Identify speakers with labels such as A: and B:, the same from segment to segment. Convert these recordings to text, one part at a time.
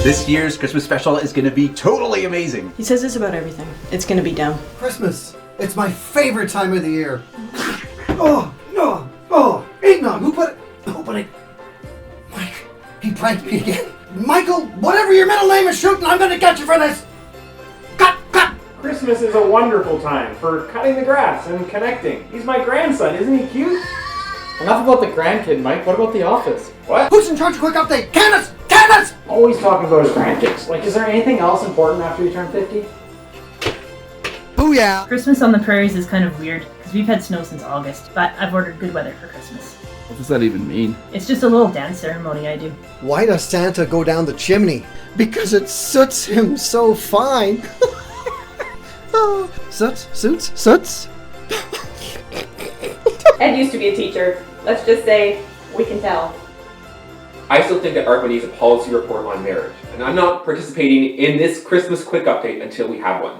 A: This year's Christmas special is going to be totally amazing.
B: He says this about everything. It's going to be dumb.
C: Christmas. It's my favorite time of the year. Oh, no. Oh, eggnog. Who put it? Mike, he pranked me again. Michael, whatever your middle name is shooting, I'm going to get you for this. Cut.
D: Christmas is a wonderful time for cutting the grass and connecting. He's my grandson, isn't he cute?
E: Enough about the grandkid, Mike. What about the office?
D: What?
C: Who's in charge of quick update? Candace!
D: Always talking about his grandkids. Like, is there anything else important after you turn 50?
C: Booyah!
F: Christmas on the prairies is kind of weird, because we've had snow since August, but I've ordered good weather for Christmas.
G: What does that even mean?
F: It's just a little dance ceremony I do.
C: Why does Santa go down the chimney? Because it suits him so fine. Oh, suits.
H: Ed used to be a teacher. Let's just say, we can tell.
I: I still think that ARPA needs a policy report on marriage, and I'm not participating in this Christmas quick update until we have one.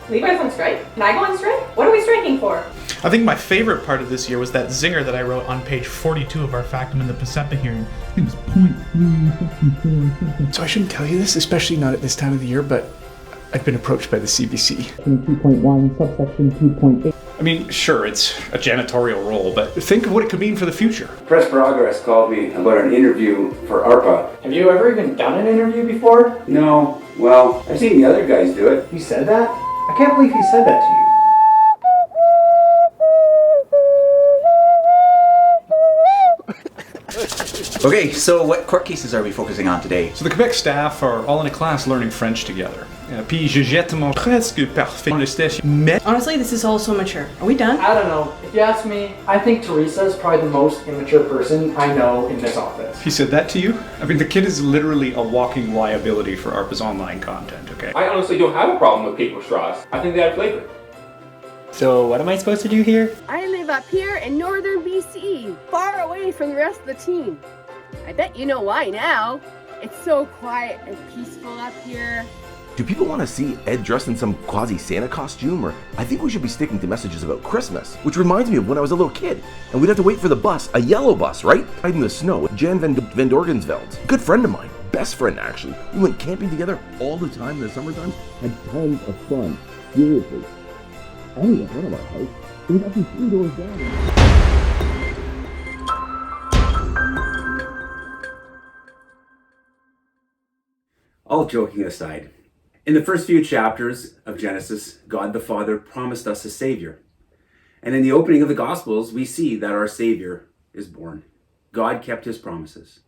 H: Levi's on strike? Can I go on strike? What are we striking for?
J: I think my favorite part of this year was that zinger that I wrote on page 42 of our Factum in the Pacepa hearing. It was 0.354.
K: So I shouldn't tell you this, especially not at this time of the year, but I've been approached by the CBC.
E: 2.1, subsection 2.8.
K: I mean, sure, it's a janitorial role, but think of what it could mean for the future.
L: Press Progress called me about an interview for ARPA.
E: Have you ever even done an interview before?
L: No, well, I've seen the other guys do it.
D: He said that? I can't believe he said that to you.
A: Okay, so what court cases are we focusing on today?
K: So the Quebec staff are all in a class learning French together. Puis je jette mon presque parfait dans le station. Mais
B: Honestly, this is all so mature. Are we done?
E: I don't know. If you ask me, I think Teresa is probably the most immature person I know in this office.
K: he said that to you? I mean, the kid is literally a walking liability for ARPA's online content, okay?
I: I honestly don't have a problem with paper straws. I think they add flavor.
E: So what am I supposed to do here?
M: I live up here in northern BC, far away from the rest of the team. I bet you know why now. It's so quiet and peaceful up here.
G: Do people want to see Ed dressed in some quasi-Santa costume? Or I think we should be sticking to messages about Christmas, which reminds me of when I was a little kid, and we'd have to wait for the bus, a yellow bus, right? Out in the snow with Jan Van Dorgensveld. Good friend of mine, best friend actually. We went camping together all the time in the summertime, had tons of fun. Seriously. I don't even front of our house. It was actually 3 doors down.
L: All joking aside, in the first few chapters of Genesis, God the Father promised us a Savior. And in the opening of the Gospels, we see that our Savior is born. God kept his promises.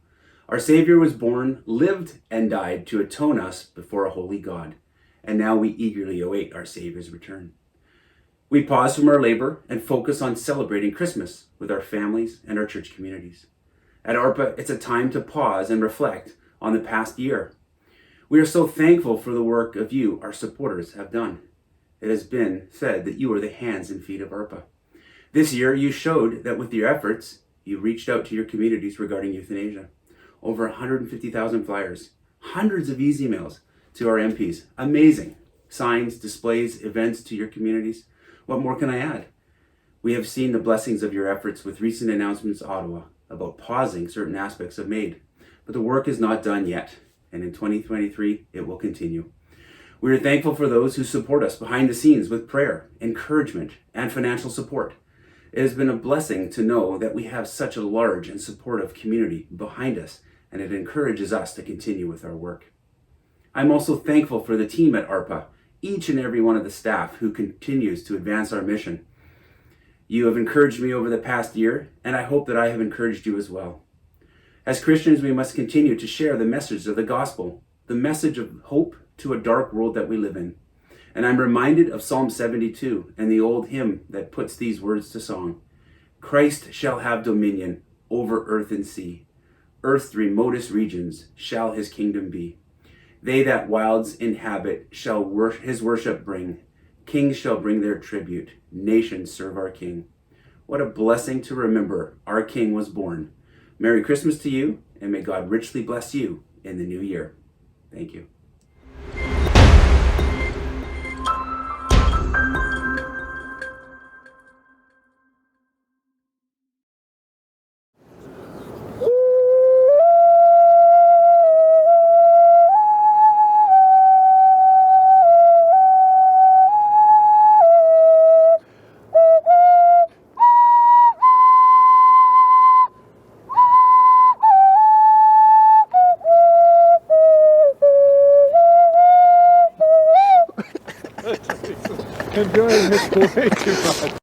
L: Our Savior was born, lived, and died to atone us before a holy God. And now we eagerly await our Savior's return. We pause from our labor and focus on celebrating Christmas with our families and our church communities. At ARPA, it's a time to pause and reflect on the past year. We are so thankful for the work of you, our supporters, have done. It has been said that you are the hands and feet of ARPA. This year, you showed that with your efforts, you reached out to your communities regarding euthanasia. Over 150,000 flyers, hundreds of easy emails to our MPs. Amazing. Signs, displays, events to your communities. What more can I add? We have seen the blessings of your efforts with recent announcements in Ottawa about pausing certain aspects of MAID. But the work is not done yet. And in 2023, it will continue. We are thankful for those who support us behind the scenes with prayer, encouragement, and financial support. It has been a blessing to know that we have such a large and supportive community behind us, and it encourages us to continue with our work. I'm also thankful for the team at ARPA, each and every one of the staff who continues to advance our mission. You have encouraged me over the past year, and I hope that I have encouraged you as well. As Christians, we must continue to share the message of the gospel, the message of hope to a dark world that we live in. And I'm reminded of Psalm 72 and the old hymn that puts these words to song. Christ shall have dominion over earth and sea. Earth's remotest regions shall his kingdom be. They that wilds inhabit shall his worship bring. Kings shall bring their tribute. Nations serve our King. What a blessing to remember our King was born. Merry Christmas to you, and may God richly bless you in the new year. Thank you.
N: enjoying this way too much.